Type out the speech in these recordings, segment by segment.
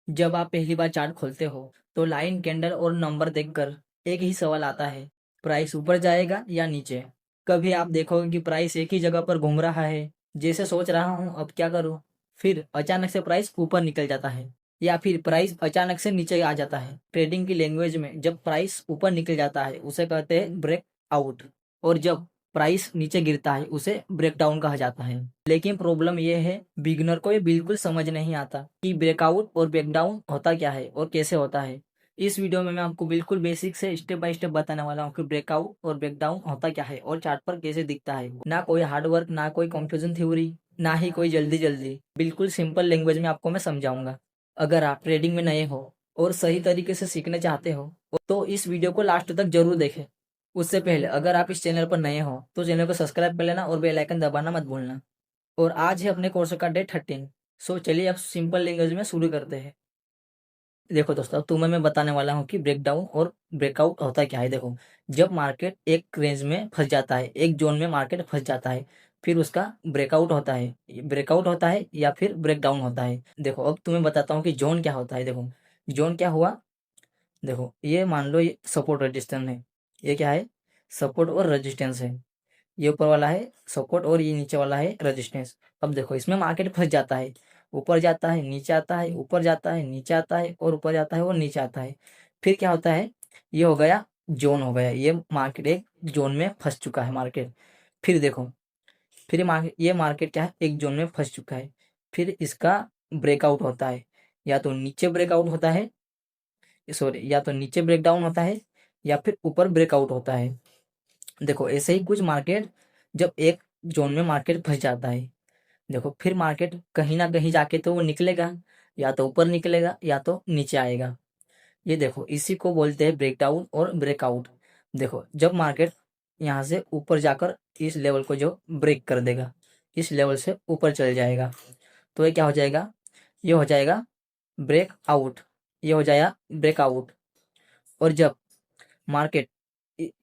जब आप पहली बार चार्ट खोलते हो तो लाइन, कैंडल और नंबर देखकर एक ही सवाल आता है, प्राइस ऊपर जाएगा या नीचे। कभी आप देखोगे कि प्राइस एक ही जगह पर घूम रहा है, जैसे सोच रहा हूँ अब क्या करूँ। फिर अचानक से प्राइस ऊपर निकल जाता है या फिर प्राइस अचानक से नीचे आ जाता है। ट्रेडिंग की लैंग्वेज में जब प्राइस ऊपर निकल जाता है उसे कहते हैं ब्रेक आउट, और जब प्राइस नीचे गिरता है उसे ब्रेकडाउन कहा जाता है। लेकिन प्रॉब्लम यह है, बिगिनर को ये बिल्कुल समझ नहीं आता कि ब्रेकआउट और ब्रेकडाउन होता क्या है और कैसे होता है। इस वीडियो में मैं आपको बिल्कुल बेसिक से स्टेप बाय स्टेप बताने वाला हूँ कि ब्रेकआउट और ब्रेकडाउन होता क्या है और चार्ट पर कैसे दिखता है। ना कोई हार्डवर्क, ना कोई कंफ्यूजन थ्योरी, ना ही कोई जल्दी जल्दी, बिल्कुल सिंपल लैंग्वेज में आपको मैं समझाऊंगा। अगर आप ट्रेडिंग में नए हो और सही तरीके से सीखना चाहते हो तो इस वीडियो को लास्ट तक जरूर देखें। उससे पहले अगर आप इस चैनल पर नए हो तो चैनल को सब्सक्राइब कर लेना और बेल आइकन दबाना मत भूलना। और आज है अपने कोर्स का डे 13। सो चलिए अब सिंपल लैंग्वेज में शुरू करते हैं। देखो दोस्तों, अब तुम्हें मैं बताने वाला हूँ कि ब्रेकडाउन और ब्रेकआउट होता क्या है। देखो, जब मार्केट एक रेंज में फंस जाता है, एक जोन में मार्केट फंस जाता है, फिर उसका ब्रेकआउट होता है, ब्रेकआउट होता है या फिर ब्रेकडाउन होता है। देखो अब तुम्हें बताता हूँ कि जोन क्या होता है। देखो जोन क्या हुआ। देखो ये मान लो ये सपोर्ट रेजिस्टेंस है। ये क्या है? सपोर्ट और रेजिस्टेंस है। ये ऊपर वाला है सपोर्ट और ये नीचे वाला है रेजिस्टेंस। अब देखो इसमें मार्केट फंस जाता है, ऊपर जाता है, नीचे आता है, ऊपर जाता है, नीचे आता है, और ऊपर जाता है और नीचे आता है। फिर क्या होता है? ये हो गया जोन हो गया। ये मार्केट एक जोन में फंस चुका है मार्केट। फिर देखो, फिर ये मार्केट क्या है? एक जोन में फंस चुका है। फिर इसका ब्रेकआउट होता है, या तो नीचे ब्रेकआउट होता है, सॉरी, या तो नीचे ब्रेकडाउन होता है या फिर ऊपर ब्रेकआउट होता है। देखो ऐसे ही कुछ मार्केट, जब एक जोन में मार्केट फंस जाता है, देखो फिर मार्केट कहीं ना कहीं जाके तो वो निकलेगा, या तो ऊपर निकलेगा या तो नीचे आएगा। ये देखो इसी को बोलते हैं ब्रेकडाउन और ब्रेकआउट। देखो जब मार्केट यहाँ से ऊपर जाकर इस लेवल को जो ब्रेक कर देगा, इस लेवल से ऊपर चल जाएगा, तो ये क्या हो जाएगा? ये हो जाएगा ब्रेकआउट। ये हो जाएगा ब्रेकआउट। और जब मार्केट,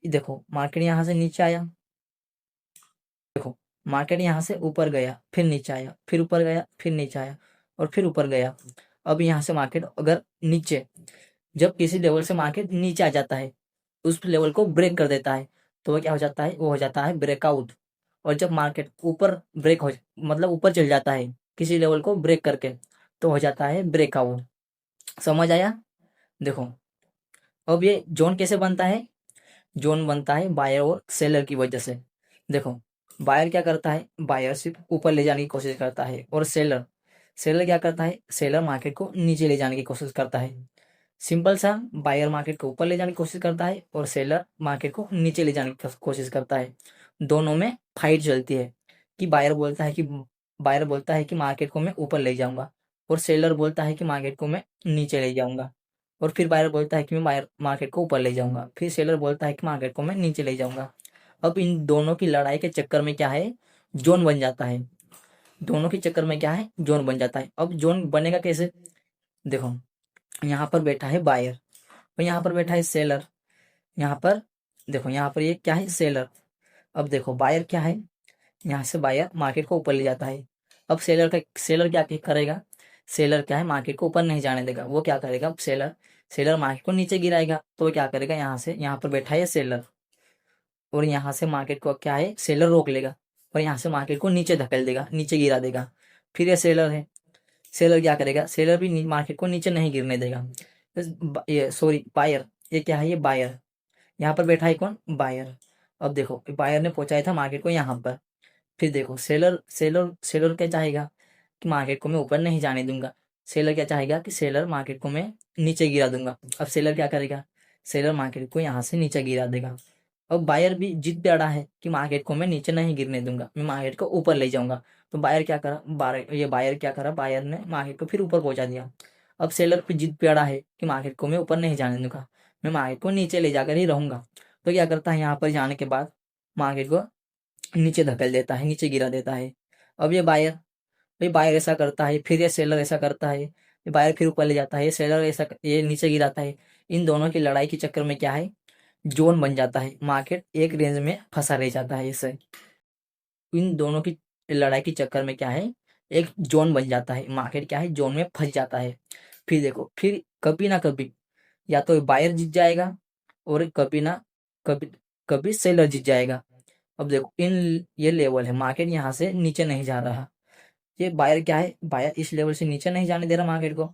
देखो मार्केट यहाँ से नीचे आया, देखो मार्केट यहाँ से ऊपर गया, फिर नीचे आया, फिर ऊपर गया, फिर नीचे आया, और फिर ऊपर गया। अब यहाँ से मार्केट अगर नीचे, जब किसी लेवल से मार्केट नीचे आ जाता है, उस लेवल को ब्रेक कर देता है, तो वो क्या हो जाता है? वो हो जाता है ब्रेकआउट। और जब मार्केट ऊपर ब्रेक हो, मतलब ऊपर चल जाता है किसी लेवल को ब्रेक करके, तो हो जाता है ब्रेकआउट। समझ आया? देखो अब ये जोन कैसे बनता है? जोन बनता है बायर और सेलर की वजह से। देखो बायर क्या करता है? बायर सिर्फ ऊपर ले जाने की कोशिश करता है, और सेलर, सेलर क्या करता है? सेलर मार्केट को नीचे ले जाने की कोशिश करता है। सिंपल सा, बायर मार्केट को ऊपर ले जाने की कोशिश करता है और सेलर मार्केट को नीचे ले जाने की कोशिश करता है। दोनों में फाइट चलती है कि बायर बोलता है कि मार्केट को मैं ऊपर ले जाऊंगा, और सेलर बोलता है कि मार्केट को मैं नीचे ले जाऊंगा। और फिर बायर बोलता है कि मैं बायर मार्केट को ऊपर ले जाऊंगा, फिर सेलर बोलता है कि मार्केट को मैं नीचे ले जाऊंगा। अब इन दोनों की लड़ाई के चक्कर में क्या है? जोन बन जाता है। दोनों के चक्कर में क्या है? जोन बन जाता है। अब जोन बनेगा कैसे? देखो यहाँ पर बैठा है बायर और यहाँ पर बैठा है सेलर। यहाँ पर देखो, यहाँ पर ये क्या है? सेलर। अब देखो बायर क्या है? यहाँ से बायर मार्केट को ऊपर ले जाता है। अब सेलर क्या करेगा? सेलर क्या है? मार्केट को ऊपर नहीं जाने देगा। वो क्या करेगा? अब सेलर सेलर मार्केट को नीचे गिराएगा, तो वो क्या करेगा? यहाँ से, यहाँ पर बैठा है सेलर, और यहाँ से मार्केट को क्या है? सेलर रोक लेगा, और यहाँ से मार्केट को नीचे धकेल देगा, नीचे गिरा देगा। फिर ये सेलर है, सेलर क्या करेगा? सेलर भी मार्केट को नीचे नहीं गिरने देगा। ये सॉरी, बायर, ये क्या है? ये बायर। यहाँ पर बैठा है कौन? बायर। अब देखो बायर ने पहुंचाया था मार्केट को यहाँ पर। फिर देखो सेलर सेलर सेलर क्या चाहेगा? कि मार्केट को मैं ऊपर नहीं जाने दूंगा। सेलर क्या चाहेगा? कि सेलर मार्केट को मैं नीचे गिरा दूंगा। अब सेलर क्या करेगा? सेलर मार्केट को यहाँ से नीचे गिरा देगा। अब बायर भी जिद पे अड़ा है कि मार्केट को मैं नीचे नहीं गिरने दूंगा, मैं मार्केट को ऊपर ले जाऊंगा। तो बायर क्या करा? बायर ने मार्केट को फिर ऊपर पहुंचा दिया। अब सेलर पे जिद पे अड़ा है कि मार्केट को मैं ऊपर नहीं जाने दूंगा, मैं मार्केट को नीचे ले जाकर ही रहूंगा। तो क्या करता है? यहाँ पर जाने के बाद मार्केट को नीचे धकेल देता है, नीचे गिरा देता है। अब ये बायर, भाई बायर ऐसा करता है, फिर ये सेलर ऐसा करता है, ये बायर फिर ऊपर ले जाता है, ये सेलर ऐसा, ये नीचे गिराता है। इन दोनों की लड़ाई के चक्कर में क्या है? जोन बन जाता है। मार्केट एक रेंज में फंसा रह जाता है। इससे इन दोनों की लड़ाई के चक्कर में क्या है? एक जोन बन जाता है। मार्केट क्या है? जोन में फंस जाता है। फिर देखो, फिर कभी ना कभी या तो बायर जीत जाएगा और कभी ना कभी कभी सेलर जीत जाएगा। अब देखो इन ये लेवल है, मार्केट यहाँ से नीचे नहीं जा रहा। ये बायर क्या है, बायर इस लेवल से नीचे नहीं जाने दे रहा मार्केट को,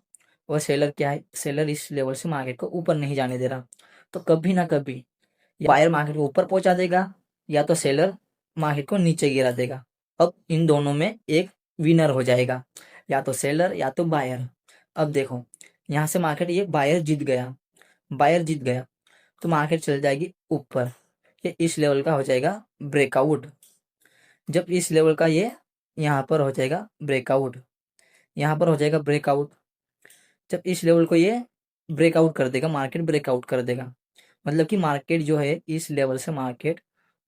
और सेलर क्या है, सेलर इस लेवल से मार्केट को ऊपर नहीं जाने दे रहा। तो कभी ना कभी बायर मार्केट को ऊपर पहुंचा देगा या तो सेलर मार्केट को नीचे गिरा देगा। अब इन दोनों में एक विनर हो जाएगा, या तो सेलर या तो बायर। अब देखो यहाँ से मार्केट ये बायर जीत गया, बायर जीत गया तो मार्केट चल जाएगी ऊपर। ये इस लेवल का हो जाएगा ब्रेकआउट। जब इस लेवल का ये यहाँ पर हो जाएगा ब्रेकआउट, यहाँ पर हो जाएगा ब्रेकआउट। जब इस लेवल को ये ब्रेकआउट कर देगा, मार्केट ब्रेकआउट कर देगा, मतलब कि मार्केट जो है इस लेवल से मार्केट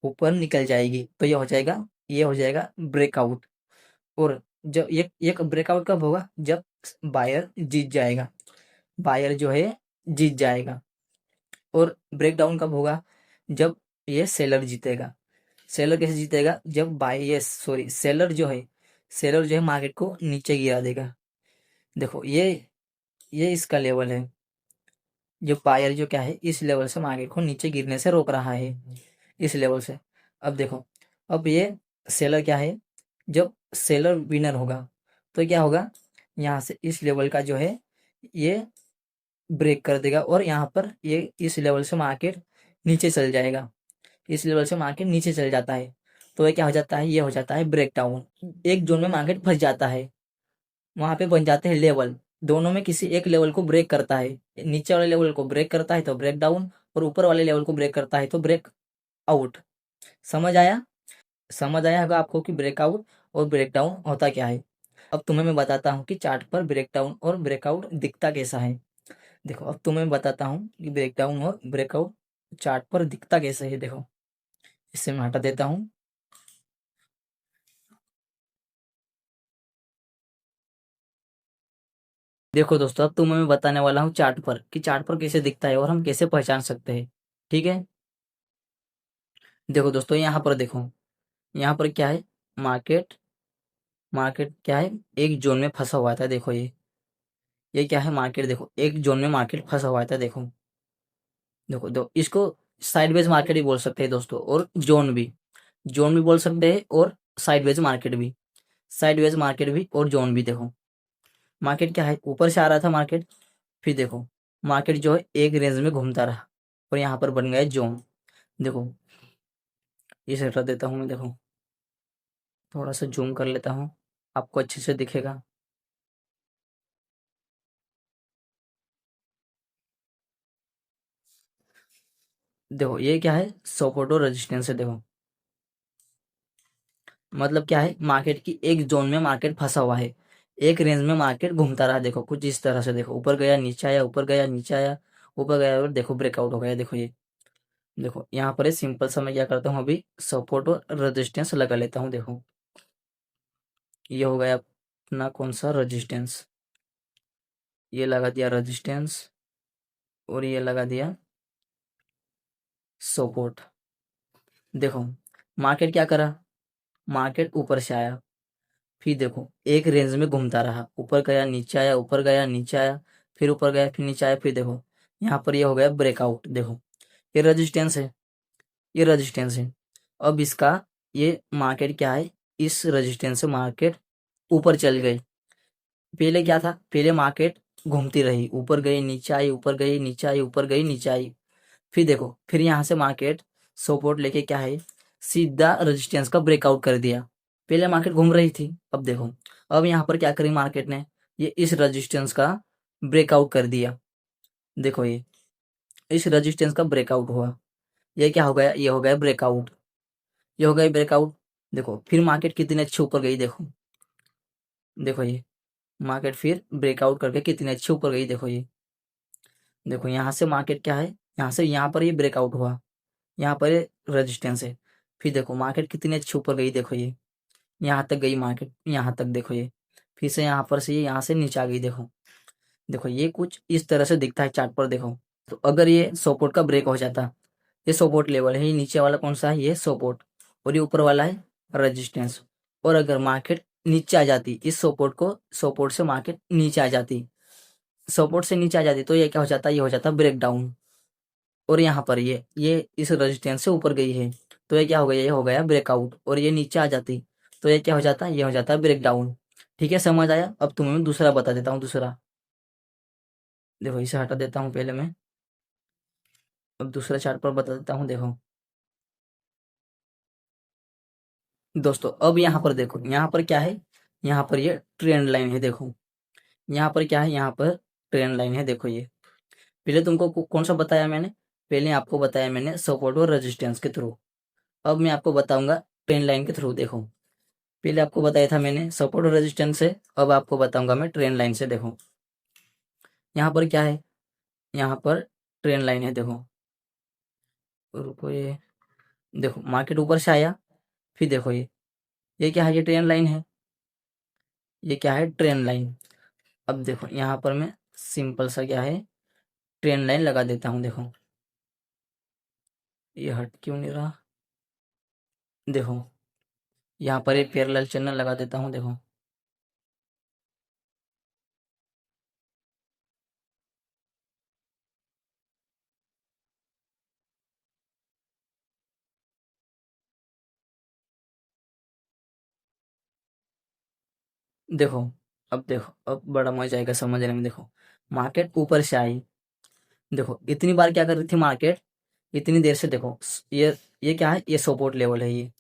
ऊपर निकल जाएगी, तो ये हो जाएगा ब्रेकआउट। और जब ये ब्रेकआउट कब होगा, जब बायर जीत जाएगा, बायर जो है जीत जाएगा। और ब्रेकडाउन कब होगा, जब ये सेलर जीतेगा। सेलर कैसे जीतेगा, जब बाय ये सॉरी सेलर जो है मार्केट को नीचे गिरा देगा। देखो ये इसका लेवल है, जो बायर जो क्या है इस लेवल से मार्केट को नीचे गिरने से रोक रहा है, इस लेवल से। अब देखो, अब ये सेलर क्या है, जब सेलर विनर होगा तो क्या होगा, यहाँ से इस लेवल का जो है ये ब्रेक कर देगा और यहाँ पर ये इस लेवल से मार्केट नीचे चल जाएगा, इस लेवल से मार्केट नीचे चल जाता है। तो ये क्या हो जाता है, ये हो जाता है ब्रेक डाउन। एक जोन में मार्केट फंस जाता है, वहां पे बन जाते हैं लेवल, दोनों में किसी एक लेवल को ब्रेक करता है, नीचे वाले लेवल को ब्रेक करता है तो ब्रेक डाउन, और ऊपर वाले लेवल को ब्रेक करता है तो ब्रेक आउट। समझ आया, समझ आया होगा आपको कि ब्रेकआउट और ब्रेकडाउन होता क्या है। अब तुम्हें मैं बताता हूँ कि चार्ट पर ब्रेकडाउन और ब्रेकआउट दिखता कैसा है। देखो अब तुम्हें बताता हूँ कि ब्रेकडाउन और ब्रेकआउट चार्ट पर दिखता कैसे है। देखो इससे मैं हटा देता हूँ। देखो दोस्तों, अब तुम्हें मैं बताने वाला हूँ चार्ट पर कि चार्ट पर कैसे दिखता है और हम कैसे पहचान सकते हैं। ठीक है, देखो दोस्तों यहाँ पर देखो, यहाँ पर क्या है, मार्केट मार्केट क्या है, एक जोन में फंसा हुआ था। देखो ये क्या है, मार्केट देखो एक जोन में मार्केट फंसा हुआ था। देखो देखो दो इसको साइडवेज मार्केट भी बोल सकते हैं दोस्तों, और जोन भी बोल सकते हैं, और साइडवेज मार्केट भी, साइडवेज मार्केट भी और जोन भी। देखो मार्केट क्या है, ऊपर से आ रहा था मार्केट, फिर देखो मार्केट जो है एक रेंज में घूमता रहा और यहाँ पर बन गया जोन। देखो इसे हटा देता हूँ मैं, देखो थोड़ा सा जूम कर लेता हूँ, आपको अच्छे से दिखेगा। देखो ये क्या है, सपोर्ट और रेजिस्टेंस है। देखो मतलब क्या है, मार्केट की एक जोन में मार्केट फंसा हुआ है, एक रेंज में मार्केट घूमता रहा। देखो कुछ इस तरह से, देखो ऊपर गया नीचे आया, ऊपर गया नीचे आया, ऊपर गया और देखो ब्रेकआउट हो गया। देखो ये देखो यहाँ पर सिंपल सा मैं क्या करता हूँ, अभी सपोर्ट और रेजिस्टेंस लगा लेता हूँ। देखो ये हो गया अपना कौन सा रेजिस्टेंस, ये लगा दिया रेजिस्टेंस, और ये लगा दिया सपोर्ट। देखो मार्केट क्या करा, मार्केट ऊपर से आया, फिर देखो एक रेंज में घूमता रहा, ऊपर गया नीचे आया, ऊपर गया नीचे आया, फिर ऊपर गया फिर नीचे आया, फिर देखो यहाँ पर ये हो गया ब्रेकआउट। देखो ये रेजिस्टेंस है, ये रेजिस्टेंस है। अब इसका ये मार्केट क्या है, इस रेजिस्टेंस से मार्केट ऊपर चल गई। पहले क्या था, पहले मार्केट घूमती रही, ऊपर गई नीचे आई, ऊपर गई नीचे आई, ऊपर गई नीचे आई। फिर देखो फिर यहाँ से मार्केट सपोर्ट लेके क्या है, सीधा रेजिस्टेंस का ब्रेकआउट कर दिया। पहले मार्केट घूम रही थी, अब देखो अब यहाँ पर क्या करी मार्केट ने, ये इस रेजिस्टेंस का ब्रेकआउट कर दिया। देखो ये इस रेजिस्टेंस का ब्रेकआउट हुआ, ये क्या हो गया, ये हो गया ब्रेकआउट, ये हो गया ब्रेकआउट। देखो फिर मार्केट कितने अच्छे ऊपर गई। देखो देखो ये मार्केट फिर ब्रेकआउट करके कितने अच्छे ऊपर गई। देखो ये देखो यहाँ से मार्केट क्या है, यहाँ से यहाँ पर ये ब्रेकआउट हुआ, यहाँ पर रेजिस्टेंस है। फिर देखो मार्केट कितनी अच्छी ऊपर गई। देखो ये यहाँ तक गई मार्केट, यहाँ तक। देखो ये फिर से यहाँ पर से ये यहाँ से नीचे आ गई। देखो देखो ये कुछ इस तरह से दिखता है चार्ट पर। देखो तो अगर ये सपोर्ट का ब्रेक हो जाता, ये सपोर्ट लेवल है, ये नीचे वाला कौन सा है, ये सपोर्ट, और ये ऊपर वाला है रेजिस्टेंस। और अगर मार्केट नीचे आ जाती, इस सपोर्ट से मार्केट नीचे आ जाती, सपोर्ट से नीचे आ जाती तो ये क्या हो जाता, ये हो जाता ब्रेक डाउन। और यहाँ पर ये इस रेजिस्टेंस से ऊपर गई है तो ये क्या हो गया, ये हो गया ब्रेकआउट। और ये नीचे आ जाती तो ये क्या हो जाता, ये हो जाता ब्रेक डाउन। ठीक है, समझ आया। अब तुम्हें मैं दूसरा बता देता हूँ। दूसरा देखो, इसे हटा देता हूँ पहले मैं। अब दूसरा चार्ट पर बता देता हूँ। देखो दोस्तों, अब यहाँ पर देखो, यहाँ पर क्या है, यहाँ पर ये ट्रेंड लाइन है। देखो यहाँ पर क्या है, यहाँ पर ट्रेंड लाइन है। देखो ये पहले तुमको कौन सा बताया मैंने, पहले आपको बताया मैंने सपोर्ट और रेजिस्टेंस के थ्रू। अब मैं आपको बताऊंगा ट्रेंड लाइन के थ्रू। देखो पहले आपको बताया था मैंने सपोर्ट और रेजिस्टेंस से, अब आपको बताऊंगा मैं ट्रेंड लाइन से। देखो यहाँ पर क्या है, यहाँ पर ट्रेंड लाइन है। देखो रुको, ये देखो मार्केट ऊपर से आया, फिर देखो ये क्या है, ये ट्रेंड लाइन है। ये क्या है, ट्रेंड लाइन। अब देखो यहाँ पर मैं सिंपल सा क्या है, ट्रेंड लाइन लगा देता हूँ। देखो ये हट क्यों नहीं रहा। देखो यहाँ पर एक पैरेलल चैनल लगा देता हूँ। देखो देखो अब देखो, अब बड़ा मजा आएगा समझने में। देखो मार्केट ऊपर से आई, देखो इतनी बार क्या कर रही थी मार्केट, इतनी देर से। देखो ये क्या है, ये सपोर्ट लेवल है। ये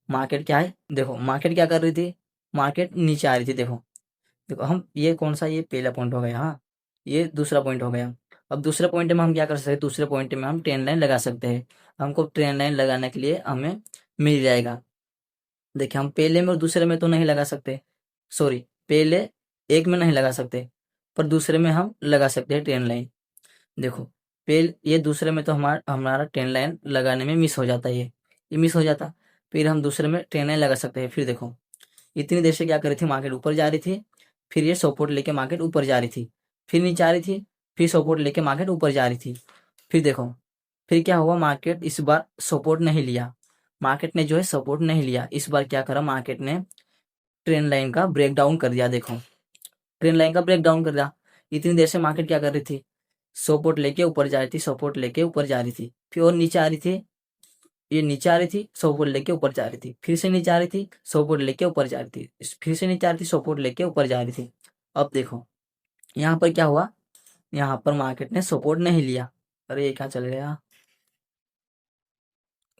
मार्केट क्या है, देखो मार्केट क्या कर रही थी, मार्केट नीचे आ रही थी। देखो देखो हम ये कौन सा, ये पहला पॉइंट हो गया। हाँ ये दूसरा पॉइंट हो गया। अब दूसरे पॉइंट में हम क्या कर सकते हैं, दूसरे पॉइंट में हम ट्रेंड लाइन लगा सकते हैं। हमको ट्रेंड लाइन लगाने के लिए हमें मिल जाएगा। देखिए हम पहले में और दूसरे में तो नहीं लगा सकते, सॉरी पहले एक में नहीं लगा सकते, पर दूसरे में हम लगा सकते हैं ट्रेंड लाइन। देखो पहले ये दूसरे में तो हमारा हमारा ट्रेंड लाइन लगाने में मिस हो जाता है, ये मिस हो जाता। फिर हम दूसरे में ट्रेंड लाइन लगा सकते हैं। फिर देखो इतनी देर से क्या कर रही थी, मार्केट ऊपर जा रही थी, फिर ये सपोर्ट लेके मार्केट ऊपर जा रही थी, फिर नीचे आ रही थी, फिर सपोर्ट लेके मार्केट ऊपर जा रही थी। फिर देखो फिर क्या हुआ, मार्केट इस बार सपोर्ट नहीं लिया, मार्केट ने जो है सपोर्ट नहीं लिया। इस बार क्या करा, मार्केट ने ट्रेंड लाइन का ब्रेक डाउन कर दिया। देखो ट्रेंड लाइन का ब्रेक डाउन कर दिया। इतनी देर से मार्केट क्या कर रही थी, सपोर्ट लेके ऊपर जा रही थी, सपोर्ट लेके ऊपर जा रही थी, फिर और नीचे आ रही थी, ये नीचे आ रही थी, सपोर्ट लेके ऊपर जा रही थी, फिर से नीचे आ रही थी, सपोर्ट लेके ऊपर जा रही थी, फिर से नीचे आ रही थी, सपोर्ट लेके ऊपर जा रही थी। अब देखो यहाँ पर क्या हुआ, यहाँ पर मार्केट ने सपोर्ट नहीं लिया। अरे ये क्या चल गया,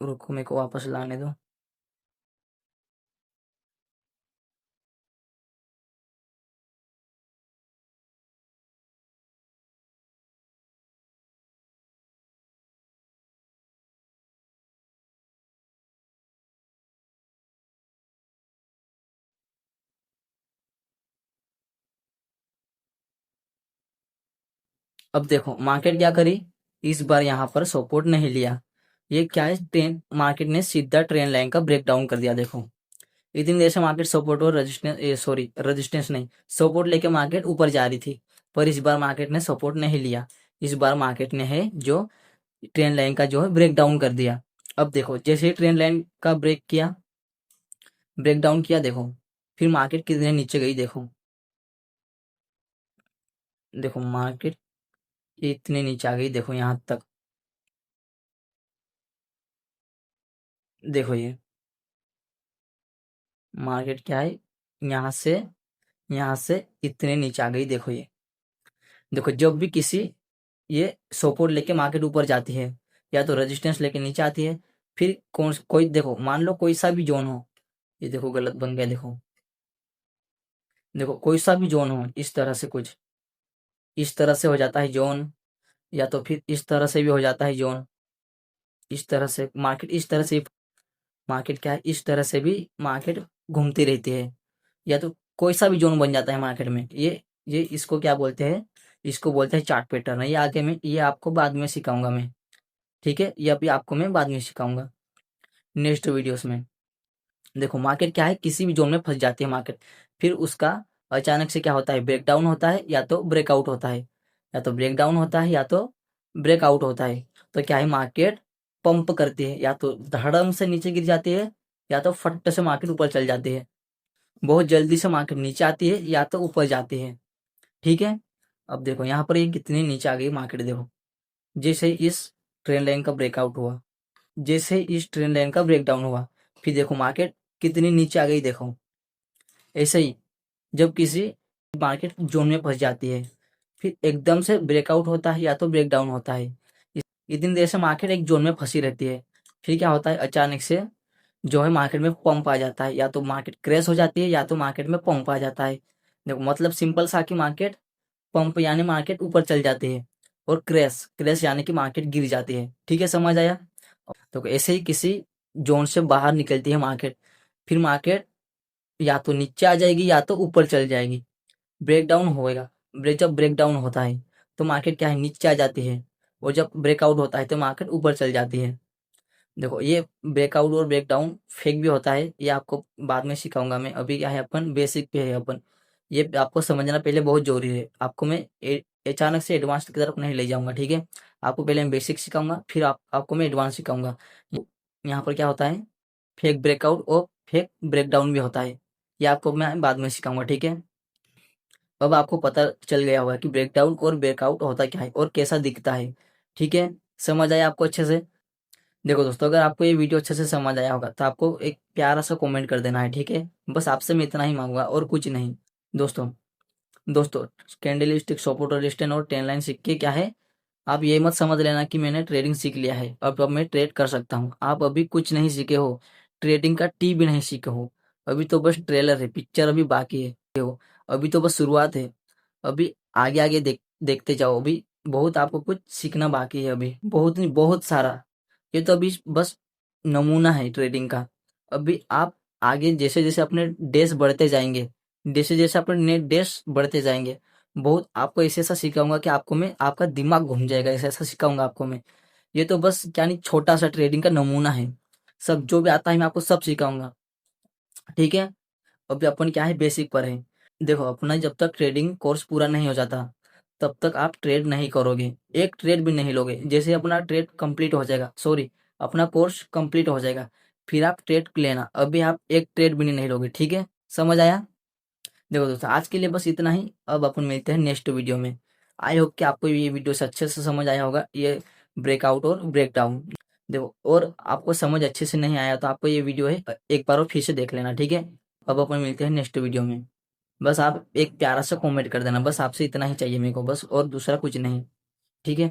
रुको मेरे को वापस लाने दो। अब देखो मार्केट क्या करी, इस बार यहाँ पर सपोर्ट नहीं लिया। ये क्या है, ट्रेन मार्केट ने सीधा ट्रेन लाइन का ब्रेक डाउन कर दिया। देखो इतनी देर से मार्केट सपोर्ट और रेजिस्टेंस, सॉरी रेजिस्टेंस नहीं, सपोर्ट लेके मार्केट ऊपर जा रही थी, पर इस बार मार्केट ने सपोर्ट नहीं लिया। इस बार मार्केट ने है जो ट्रेन लाइन का जो है ब्रेक डाउन कर दिया। अब देखो जैसे ही ट्रेन लाइन का ब्रेक किया, ब्रेक डाउन किया, देखो फिर मार्केट कितने नीचे गई। देखो देखो मार्केट इतने नीचे आ गई, देखो यहाँ तक। देखो ये मार्केट क्या है, यहाँ से यहाँ से इतने नीचे आ गई। देखो ये देखो जब भी किसी ये सपोर्ट लेके मार्केट ऊपर जाती है या तो रेजिस्टेंस लेके नीचे आती है, फिर कौन कोई देखो मान लो कोई सा भी जोन हो, ये देखो गलत बन गया। देखो देखो कोई सा भी जोन हो, इस तरह से कुछ इस तरह से हो जाता है जोन, या तो फिर इस तरह से भी हो जाता है जोन। इस तरह से मार्केट, इस तरह से मार्केट क्या है, इस तरह से भी मार्केट घूमती रहती है, या तो कोई सा भी जोन बन जाता है मार्केट में। ये इसको क्या बोलते हैं, इसको बोलते हैं चार्ट पैटर्न। ये आगे में, ये आपको बाद में सिखाऊंगा मैं। ठीक है, ये अभी आपको मैं बाद में सिखाऊंगा नेक्स्ट वीडियोस में। देखो मार्केट क्या है, किसी भी जोन में फंस जाती है मार्केट, फिर उसका अचानक से क्या होता है, ब्रेकडाउन होता है या तो ब्रेकआउट होता है, या तो ब्रेकडाउन होता है या तो ब्रेकआउट होता है। तो क्या है, मार्केट पंप करती है, या तो धड़म से नीचे गिर जाती है, या तो फट से मार्केट ऊपर चल जाती है। बहुत जल्दी से मार्केट नीचे आती है या तो ऊपर जाती है। ठीक है, अब देखो यहाँ पर ये कितनी नीचे आ गई मार्केट, देखो जैसे इस ट्रेंड लाइन का ब्रेकआउट हुआ, जैसे इस ट्रेंड लाइन का ब्रेकडाउन हुआ, फिर देखो मार्केट कितनी नीचे आ गई। देखो ऐसे ही जब किसी मार्केट जोन में फंस जाती है, फिर एकदम से ब्रेकआउट होता है या तो ब्रेकडाउन होता है। इतनी देर से मार्केट एक जोन में फंसी रहती है, फिर क्या होता है अचानक से जो है मार्केट में पंप आ जाता है, या तो मार्केट क्रैश हो जाती है या तो मार्केट में पंप आ जाता है। देखो मतलब सिंपल सा कि मार्केट पंप यानी मार्केट ऊपर चल जाती है, और क्रैश क्रैश यानी कि मार्केट गिर जाती है। ठीक है, समझ आया। तो ऐसे ही किसी जोन से बाहर निकलती है मार्केट, फिर मार्केट या तो नीचे आ जाएगी या तो ऊपर चल जाएगी, ब्रेकडाउन होएगा। जब ब्रेकडाउन होता है तो मार्केट क्या है नीचे आ जाती है, और जब ब्रेकआउट होता है तो मार्केट ऊपर चल जाती है। देखो ये ब्रेकआउट और ब्रेकडाउन फेक भी होता है, ये आपको बाद में सिखाऊंगा मैं। अभी क्या है अपन बेसिक पे है अपन, ये आपको समझना पहले बहुत जरूरी है। आपको मैं अचानक से एडवांस की तरफ नहीं ले जाऊंगा, ठीक है। आपको पहले मैं बेसिक सिखाऊंगा, फिर आपको मैं एडवांस सिखाऊंगा। यहाँ पर क्या होता है, फेक ब्रेकआउट और फेक ब्रेकडाउन भी होता है, ये आपको मैं बाद में सिखाऊंगा, ठीक है। अब आपको पता चल गया होगा कि ब्रेकडाउन और ब्रेकआउट होता क्या है और कैसा दिखता है, ठीक है। समझ आया आपको अच्छे से। देखो दोस्तों, अगर आपको ये वीडियो अच्छे से समझ आया होगा तो आपको एक प्यारा सा कमेंट कर देना है, ठीक है। बस आपसे मैं इतना ही मांगूंगा और कुछ नहीं। दोस्तों दोस्तों कैंडल स्टिक, सपोर्ट रेजिस्टेंस और टेन लाइन सीख के क्या है, आप ये मत समझ लेना कि मैंने ट्रेडिंग सीख लिया है, अब मैं ट्रेड कर सकता हूँ। आप अभी कुछ नहीं सीखे हो, ट्रेडिंग का टी भी नहीं सीखे हो। अभी तो बस ट्रेलर है, पिक्चर अभी बाकी है हो। अभी तो बस शुरुआत है। अभी आगे आगे देखते जाओ। अभी बहुत आपको कुछ सीखना बाकी है, अभी बहुत नहीं बहुत सारा। ये तो अभी बस नमूना है ट्रेडिंग का। अभी आप आगे जैसे जैसे अपने डेज बढ़ते जाएंगे, जैसे जैसे अपने नेट डेज बढ़ते जाएंगे, बहुत आपको ऐसे ऐसा सिखाऊंगा कि आपको मैं आपका दिमाग घूम जाएगा, ऐसा ऐसा सिखाऊंगा आपको मैं। ये तो बस क्या नहीं छोटा सा ट्रेडिंग का नमूना है, सब जो भी आता है मैं आपको सब सिखाऊंगा, ठीक है। अभी अपन क्या है बेसिक पर है। देखो अपना जब तक ट्रेडिंग कोर्स पूरा नहीं हो जाता तब तक आप ट्रेड नहीं करोगे, एक ट्रेड भी नहीं लोगे। जैसे अपना ट्रेड कंप्लीट हो जाएगा, सॉरी अपना कोर्स कंप्लीट हो जाएगा, फिर आप ट्रेड लेना। अभी आप एक ट्रेड भी नहीं लोगे, ठीक है। समझ आया। देखो दोस्तों आज के लिए बस इतना ही, अब अपन मिलते हैं नेक्स्ट वीडियो में। आई होप कि आपको ये वीडियो से अच्छे से समझ आया होगा, ये ब्रेकआउट और ब्रेकडाउन। देखो और आपको समझ अच्छे से नहीं आया तो आपको ये वीडियो है एक बार और फिर से देख लेना, ठीक है। अब अपन मिलते हैं नेक्स्ट वीडियो में। बस आप एक प्यारा सा कमेंट कर देना, बस आपसे इतना ही चाहिए मेरे को, बस और दूसरा कुछ नहीं, ठीक है।